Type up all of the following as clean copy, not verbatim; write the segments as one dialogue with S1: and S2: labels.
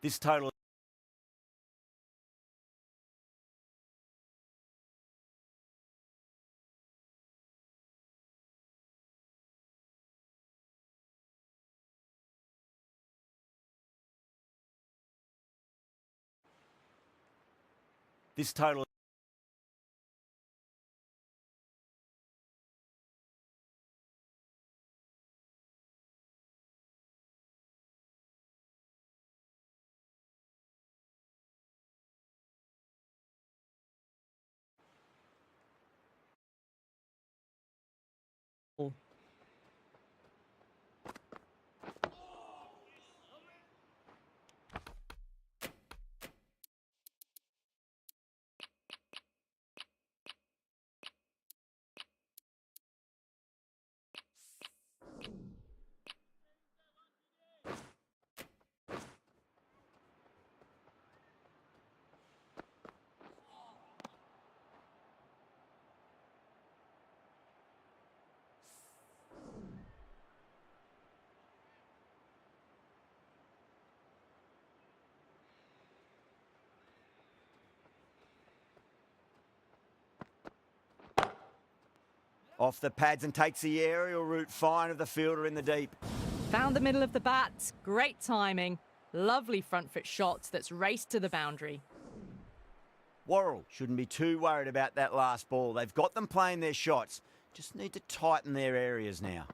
S1: This total. This total. Off the pads and takes the aerial route fine of the fielder in the deep.
S2: Found the middle of the bat. Great timing. Lovely front foot shot that's raced to the boundary.
S1: Worrell shouldn't be too worried about that last ball. They've got them playing their shots. Just need to tighten their areas now.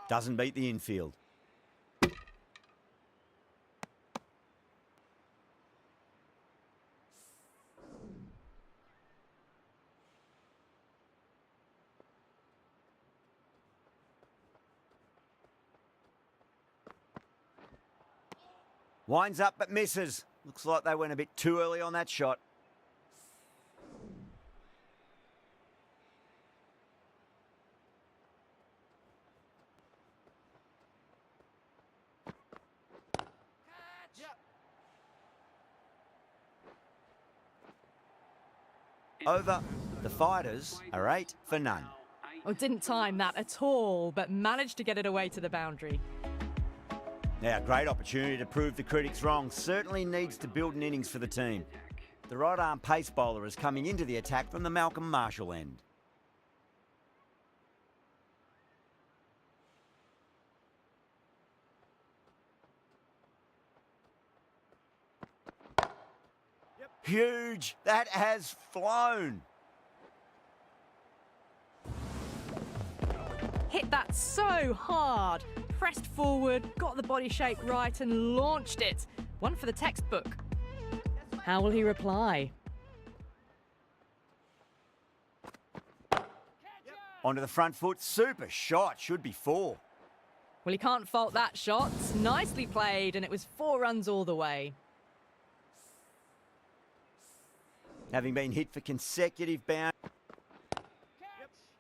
S1: Doesn't beat the infield. Winds up but misses. Looks like they went a bit too early on that shot. Over. The Fighters are 8 for none.
S2: Oh, didn't time that at all, but managed to get it away to the boundary.
S1: Now, great opportunity to prove the critics wrong. Certainly needs to build an innings for the team. The right-arm pace bowler is coming into the attack from the Malcolm Marshall end. Huge! That has flown!
S2: Hit that so hard. Pressed forward, got the body shape right and launched it. One for the textbook. How will he reply?
S1: Onto the front foot. Super shot. Should be 4.
S2: Well, he can't fault that shot. Nicely played, and it was 4 runs all the way.
S1: Having been hit for consecutive bounds.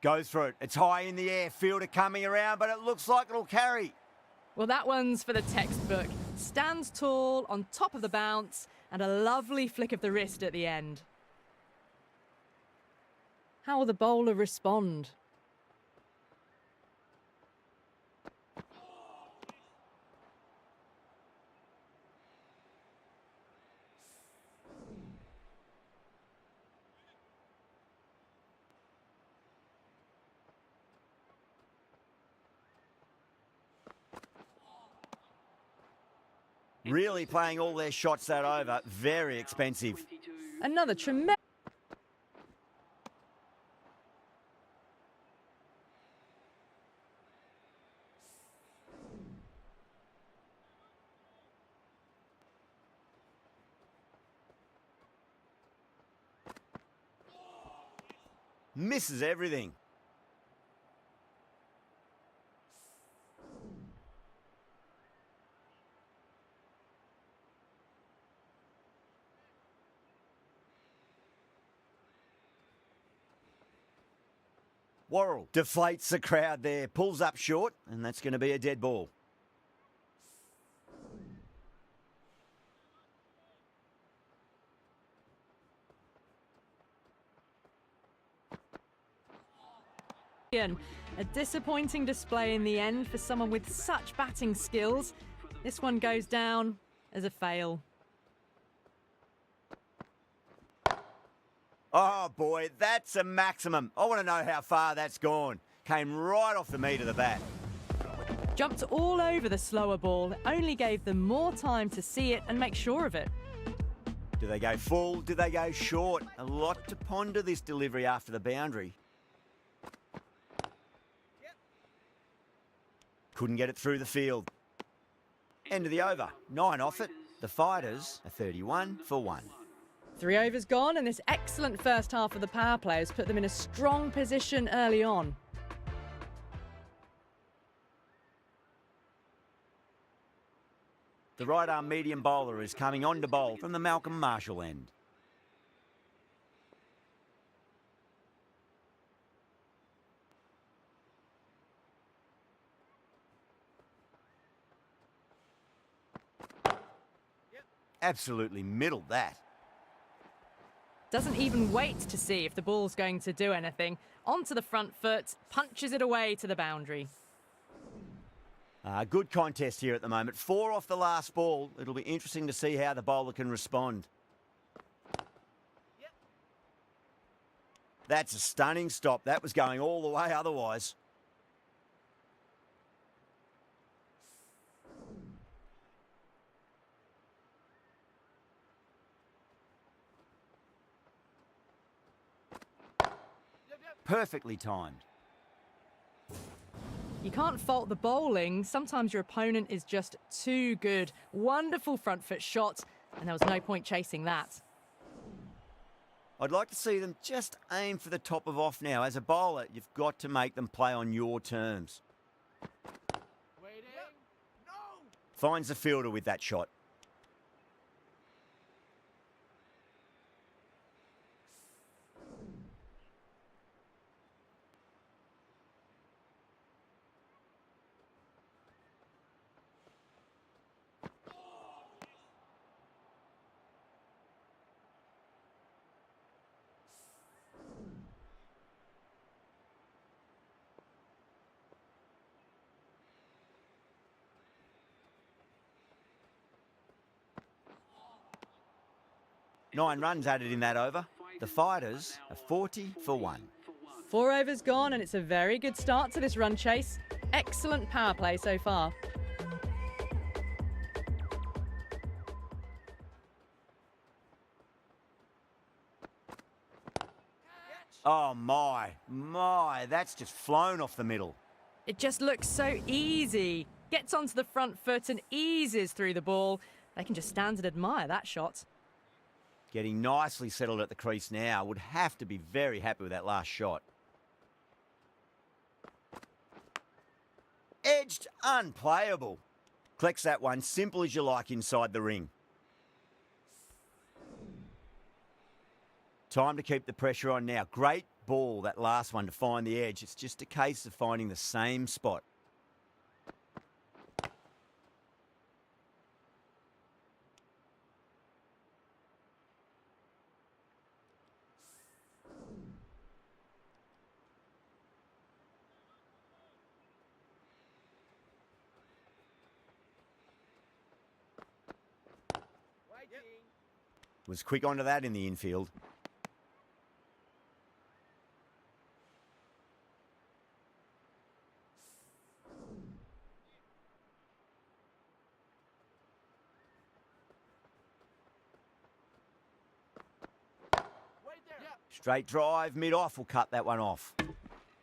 S1: Goes for it. It's high in the air. Fielder coming around, but it looks like it'll carry.
S2: Well, that one's for the textbook. Stands tall, on top of the bounce, and a lovely flick of the wrist at the end. How will the bowler respond?
S1: Really playing all their shots that over. Very expensive.
S2: Another tremendous...
S1: Misses everything. Worrell deflates the crowd there, pulls up short, and that's going to be a dead ball.
S2: A disappointing display in the end for someone with such batting skills. This one goes down as a fail.
S1: Oh boy, that's a maximum. I want to know how far that's gone. Came right off the meat of the bat.
S2: Jumped all over the slower ball, only gave them more time to see it and make sure of it.
S1: Do they go full? Do they go short? A lot to ponder this delivery after the boundary. Couldn't get it through the field. End of the over. 9 off it. The Fighters are 31 for 1.
S2: 3 overs gone, and this excellent first half of the power play has put them in a strong position early on.
S1: The right arm medium bowler is coming on to bowl from the Malcolm Marshall end. Absolutely middled that.
S2: Doesn't even wait to see if the ball's going to do anything. Onto the front foot, punches it away to the boundary.
S1: Good contest here at the moment. 4 off the last ball. It'll be interesting to see how the bowler can respond. That's a stunning stop. That was going all the way otherwise. Perfectly timed.
S2: You can't fault the bowling. Sometimes your opponent is just too good. Wonderful front foot shot, and there was no point chasing that.
S1: I'd like to see them just aim for the top of off now. As a bowler, you've got to make them play on your terms. Finds the fielder with that shot. Nine runs added in that over. The Fighters are 40 for 1.
S2: 4 overs gone, and it's a very good start to this run chase. Excellent power play so far.
S1: Oh my, that's just flown off the middle.
S2: It just looks so easy. Gets onto the front foot and eases through the ball. They can just stand and admire that shot.
S1: Getting nicely settled at the crease now. Would have to be very happy with that last shot. Edged, unplayable. Collects that one, simple as you like inside the ring. Time to keep the pressure on now. Great ball, that last one, to find the edge. It's just a case of finding the same spot. Was quick onto that in the infield. Straight drive, mid-off will cut that one off.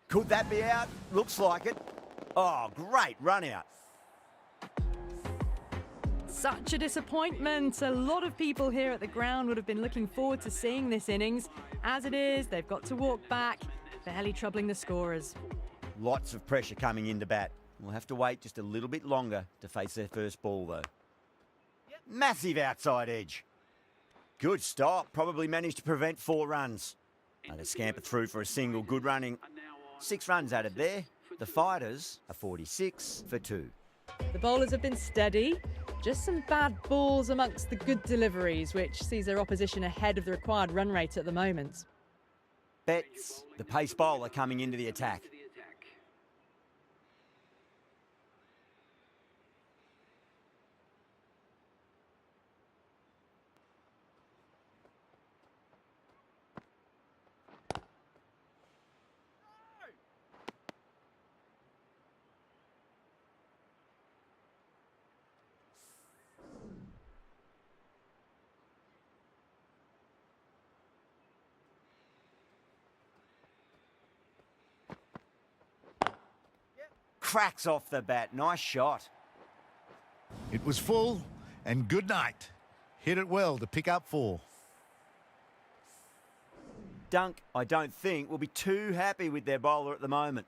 S1: Could that be out? Looks like it. Oh, great run out.
S2: Such a disappointment. A lot of people here at the ground would have been looking forward to seeing this innings. As it is, they've got to walk back, barely troubling the scorers.
S1: Lots of pressure coming into bat. We'll have to wait just a little bit longer to face their first ball, though. Massive outside edge. Good stop. Probably managed to prevent 4 runs. And they scamper through for a single. Good running. 6 runs added there. The Fighters are 46 for 2.
S2: The bowlers have been steady. Just some bad balls amongst the good deliveries, which sees their opposition ahead of the required run rate at the moment.
S1: Betts, the pace bowler, coming into the attack. cracks off the bat. Nice shot.
S3: It was full, and good night. Hit it well to pick up 4.
S1: Dunk, I don't think, will be too happy with their bowler at the moment.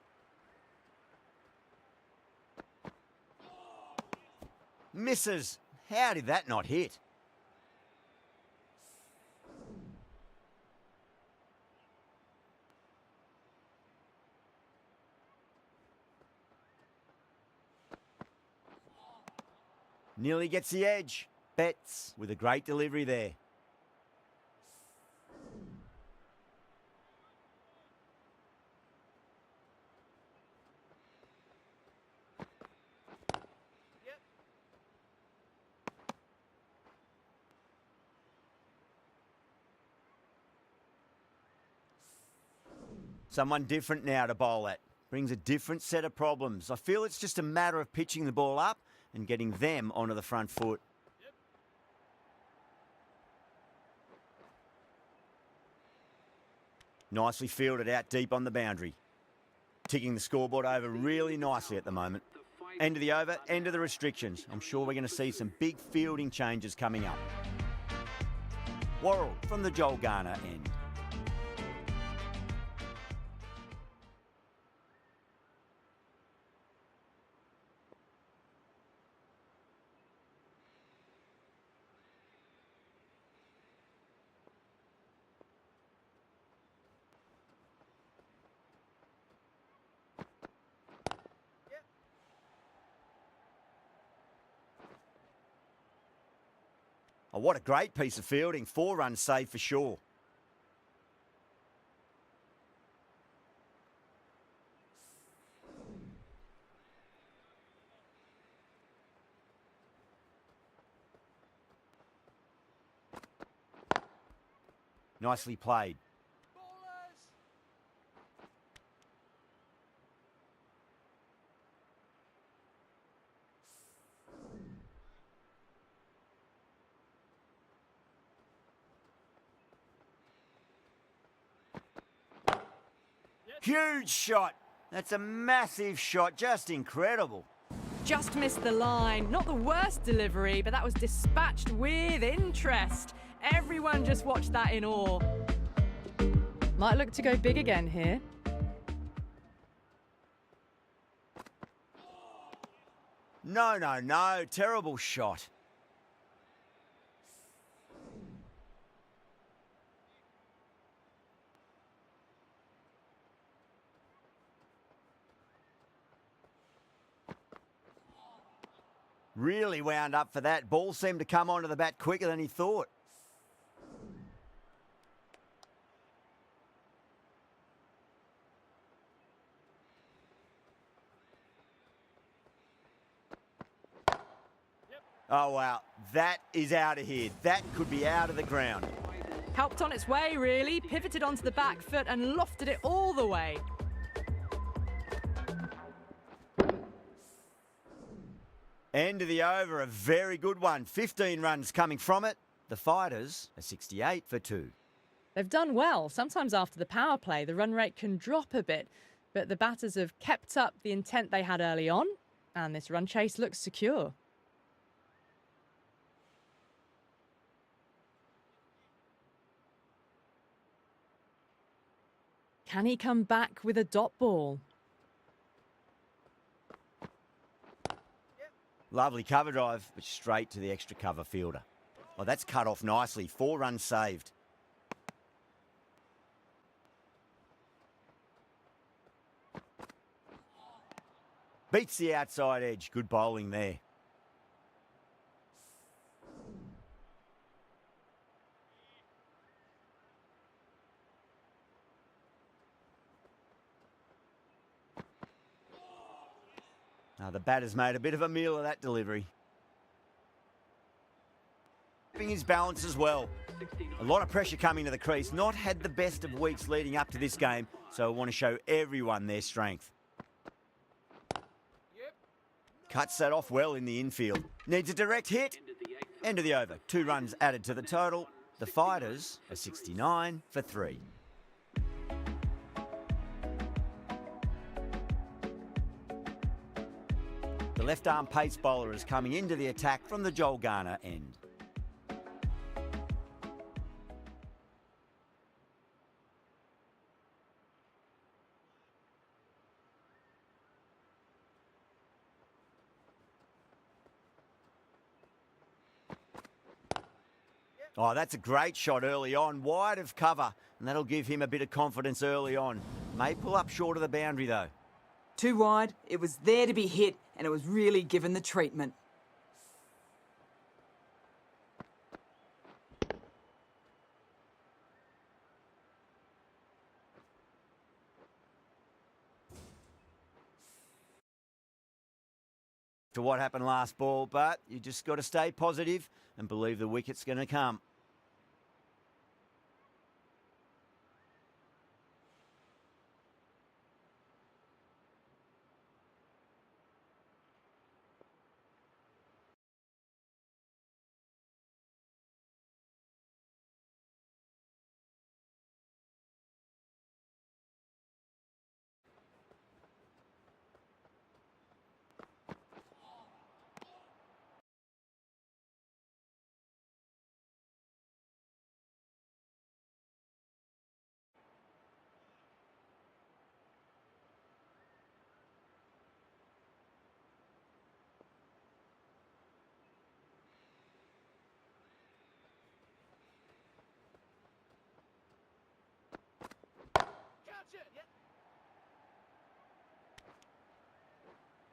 S1: Misses. How did that not hit? Nearly gets the edge. Betts with a great delivery there. Someone different now to bowl at. Brings a different set of problems. I feel it's just a matter of pitching the ball up and getting them onto the front foot. Nicely fielded out deep on the boundary. Ticking the scoreboard over really nicely at the moment. End of the over, end of the restrictions. I'm sure we're going to see some big fielding changes coming up. Worrell from the Joel Garner end. Oh, what a great piece of fielding. 4 runs saved for sure. Nicely played. Huge shot. That's a massive shot. Just incredible.
S2: Just missed the line. Not the worst delivery, but that was dispatched with interest. Everyone just watched that in awe. Might look to go big again here.
S1: No. Terrible shot. Really wound up for that. Ball seemed to come onto the bat quicker than he thought. Oh, wow. That is out of here. That could be out of the ground.
S2: Helped on its way, really. Pivoted onto the back foot and lofted it all the way.
S1: End of the over, a very good one. 15 runs coming from it. The Fighters are 68 for 2.
S2: They've done well. Sometimes after the power play, the run rate can drop a bit, but the batters have kept up the intent they had early on, and this run chase looks secure. Can he come back with a dot ball?
S1: Lovely cover drive, but straight to the extra cover fielder. Oh, that's cut off nicely. 4 runs saved. Beats the outside edge. Good bowling there. Now the batter's made a bit of a meal of that delivery. Keeping his balance as well. A lot of pressure coming to the crease. Not had the best of weeks leading up to this game, so I want to show everyone their strength. Cuts that off well in the infield. Needs a direct hit. End of the over. 2 runs added to the total. The Fighters are 69 for 3. left-arm pace bowler is coming into the attack from the Joel Garner end. Oh, that's a great shot early on, wide of cover, and that'll give him a bit of confidence early on. May pull up short of the boundary though.
S4: Too wide, it was there to be hit, and it was really given the treatment.
S1: To what happened last ball, but you just got to stay positive and believe the wicket's going to come.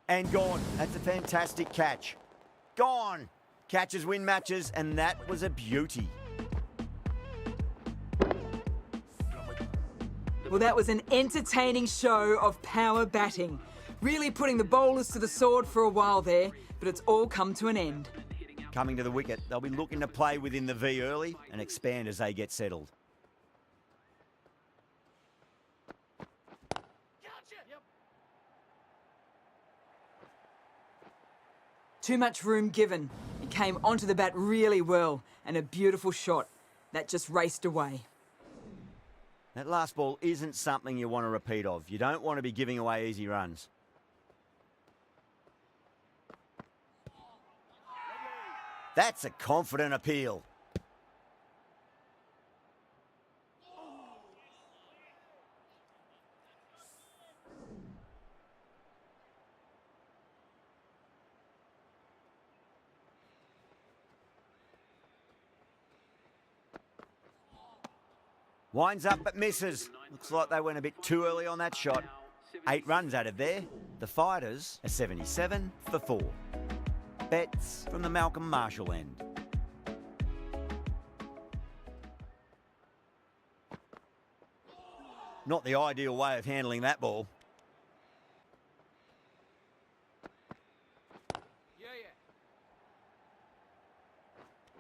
S1: And gone. That's a fantastic catch. Gone. Catches win matches, and that was a beauty.
S4: Well, that was an entertaining show of power batting. Really putting the bowlers to the sword for a while there, but it's all come to an end.
S1: Coming to the wicket, they'll be looking to play within the V early and expand as they get settled.
S4: Too much room given. He came onto the bat really well, and a beautiful shot. That just raced away.
S1: That last ball isn't something you want to repeat of. You don't want to be giving away easy runs. That's a confident appeal. Winds up but misses. Looks like they went a bit too early on that shot. 8 runs added there. The Fighters are 77 for 4. Bets from the Malcolm Marshall end. Not the ideal way of handling that ball.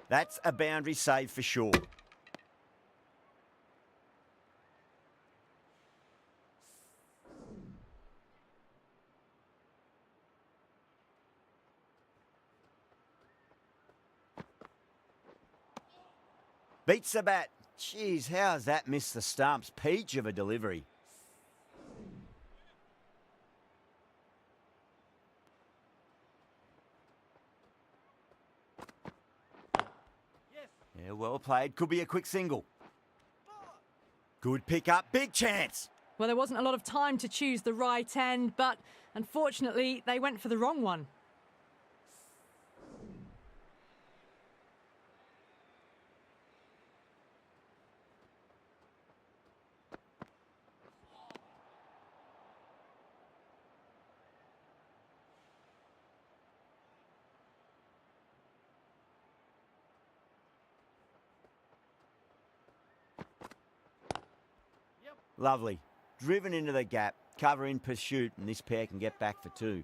S1: That's a boundary save for sure. Beats the bat. Jeez, how's that missed the stumps? Peach of a delivery. Yeah, well played. Could be a quick single. Good pick up. Big chance.
S2: Well, there wasn't a lot of time to choose the right end, but unfortunately, they went for the wrong one.
S1: Lovely. Driven into the gap. Cover in pursuit, and this pair can get back for 2.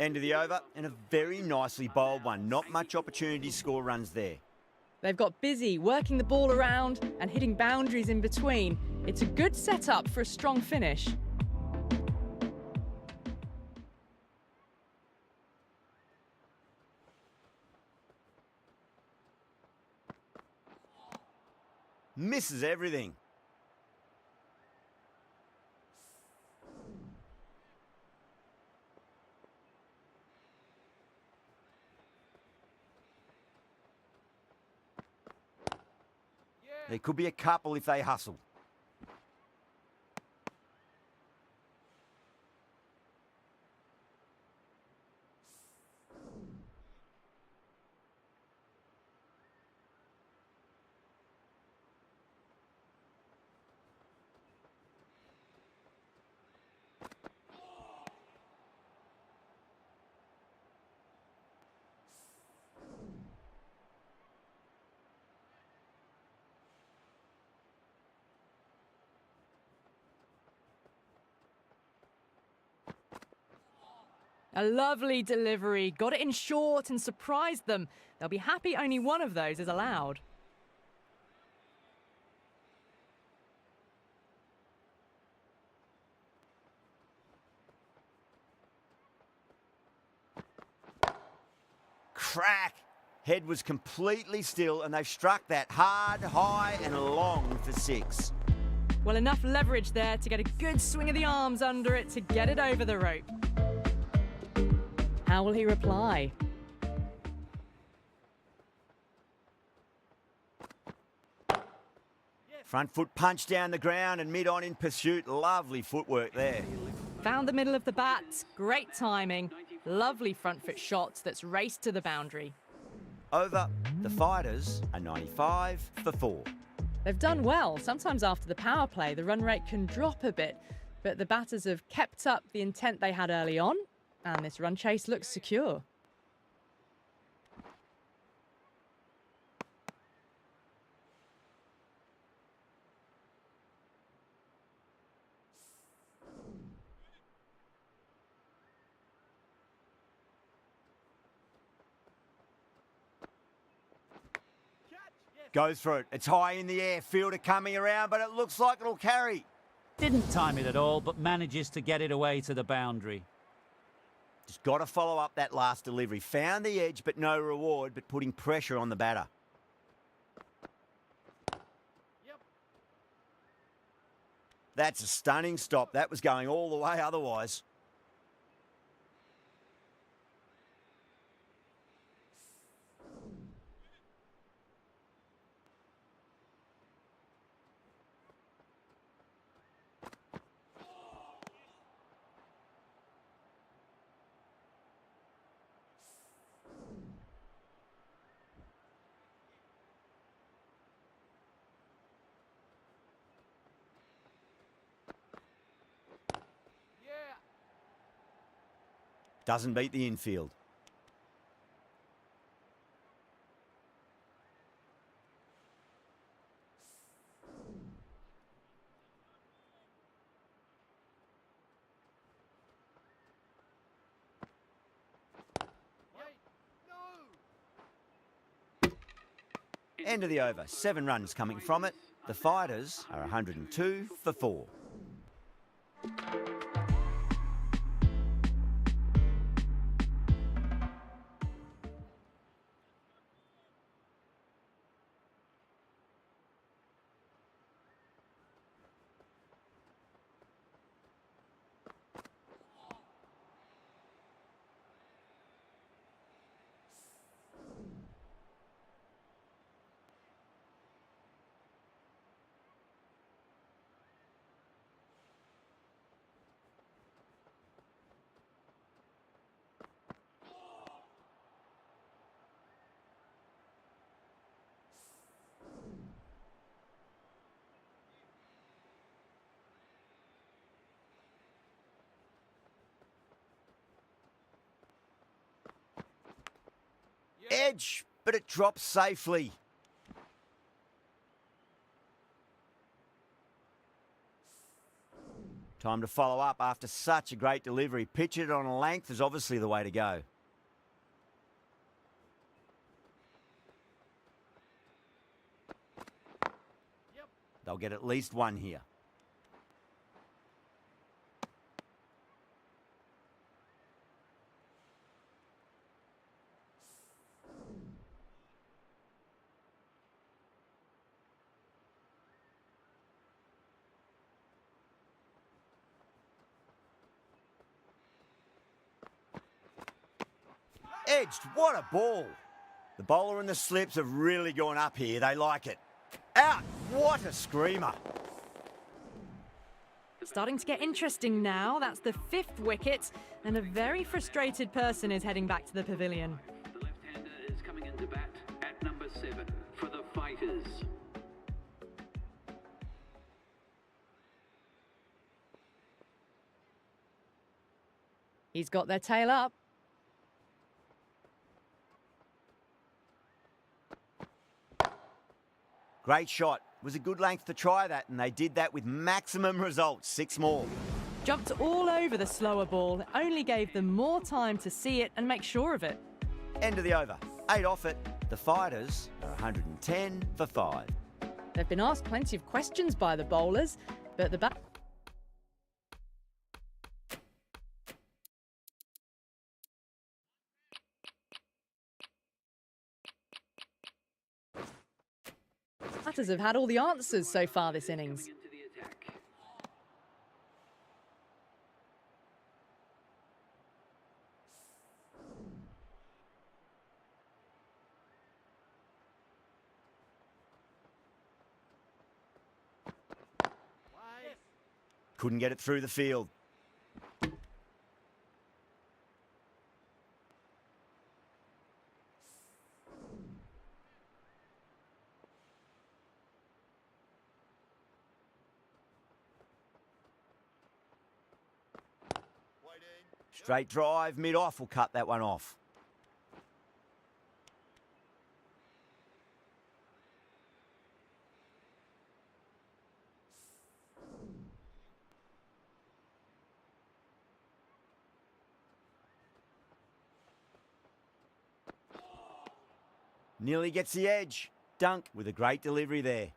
S1: End of the over, and a very nicely bowled one. Not much opportunity to score runs there.
S2: They've got busy working the ball around and hitting boundaries in between. It's a good setup for a strong finish.
S1: Misses everything. There could be a couple if they hustle.
S2: A lovely delivery. Got it in short and surprised them. They'll be happy only one of those is allowed.
S1: Crack! Head was completely still and they've struck that hard, high and long for 6.
S2: Well, enough leverage there to get a good swing of the arms under it to get it over the rope. How will he reply?
S1: Front foot punch down the ground and mid on in pursuit. Lovely footwork there.
S2: Found the middle of the bat. Great timing. Lovely front foot shots that's raced to the boundary.
S1: Over. The Fighters are 95 for 4.
S2: They've done well. Sometimes after the power play, the run rate can drop a bit, but the batters have kept up the intent they had early on, and this run chase looks secure.
S1: Goes for it. It's high in the air. Fielder coming around, but it looks like it'll carry.
S5: Didn't time it at all, but manages to get it away to the boundary.
S1: Just got to follow up that last delivery. Found the edge, but no reward, but putting pressure on the batter. That's a stunning stop. That was going all the way otherwise. Doesn't beat the infield. End of the over. 7 runs coming from it. The Fighters are 102 for 4. Edge, but it drops safely. Time to follow up after such a great delivery. Pitch it on a length is obviously the way to go. They'll get at least one here. Edged, what a ball. The bowler and the slips have really gone up here. They like it. Out, what a screamer.
S2: Starting to get interesting now. That's the 5th wicket, and a very frustrated person is heading back to the pavilion.
S6: The left-hander is coming into bat at number 7 for the Fighters.
S2: He's got their tail up.
S1: Great shot. It was a good length to try that, and they did that with maximum results. 6 more.
S2: Jumped all over the slower ball. It only gave them more time to see it and make sure of it.
S1: End of the over. 8 off it. The Fighters are 110 for 5.
S2: They've been asked plenty of questions by the bowlers, but the bat... batters have had all the answers so far this innings.
S6: Into the attack.
S1: Couldn't get it through the field. Straight drive, mid-off will cut that one off. Nearly gets the edge. Dunk with a great delivery there.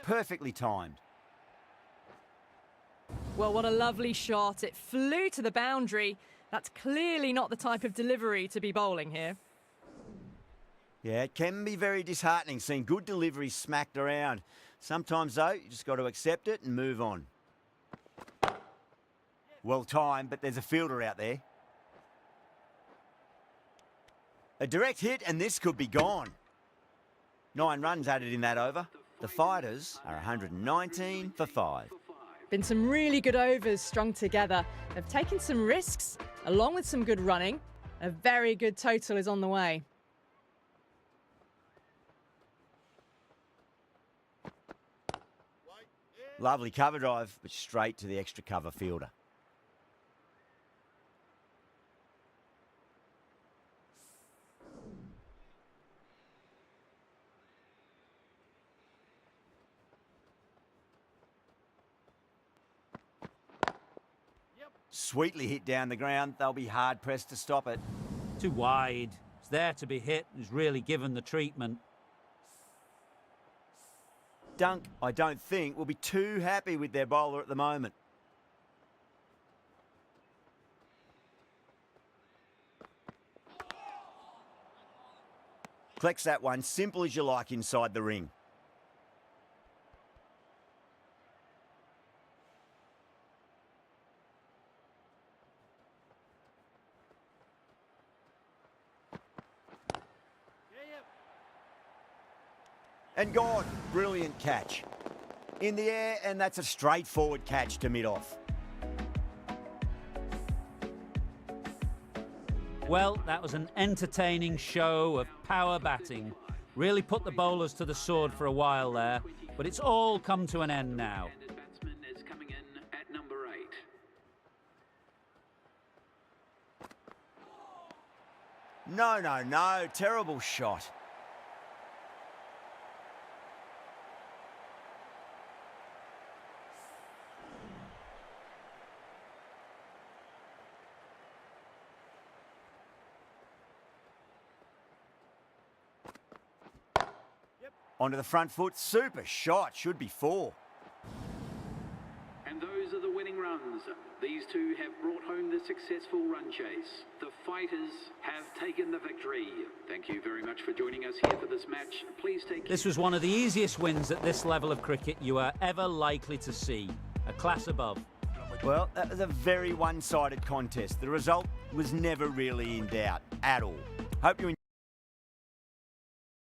S1: Perfectly timed.
S2: Well, what a lovely shot. It flew to the boundary. That's clearly not the type of delivery to be bowling here.
S1: Yeah, it can be very disheartening seeing good deliveries smacked around. Sometimes, though, you just got to accept it and move on. Well timed, but there's a fielder out there. A direct hit, and this could be gone. 9 runs added in that over. The Fighters are 119 for 5.
S2: Been some really good overs strung together. They've taken some risks, along with some good running. A very good total is on the way.
S1: Lovely cover drive, but straight to the extra cover fielder. Sweetly hit down the ground. They'll be hard-pressed to stop it.
S5: Too wide. It's there to be hit. He's really given the treatment.
S1: Dunk, I don't think, will be too happy with their bowler at the moment. Collects that one, simple as you like inside the ring. And gone. Brilliant catch. In the air, and that's a straightforward catch to mid-off.
S5: Well, that was an entertaining show of power batting. Really put the bowlers to the sword for a while there, but it's all come to an end now.
S6: Left-handed batsman is coming in at number 8.
S1: No. Terrible shot. Onto the front foot. Super shot. Should be 4.
S6: And those are the winning runs. These two have brought home the successful run chase. The Fighters have taken the victory. Thank you very much for joining us here for this match. Please take care.
S5: This was one of the easiest wins at this level of cricket you are ever likely to see. A class above.
S1: Well, that was a very one-sided contest. The result was never really in doubt at all. Hope you enjoyed.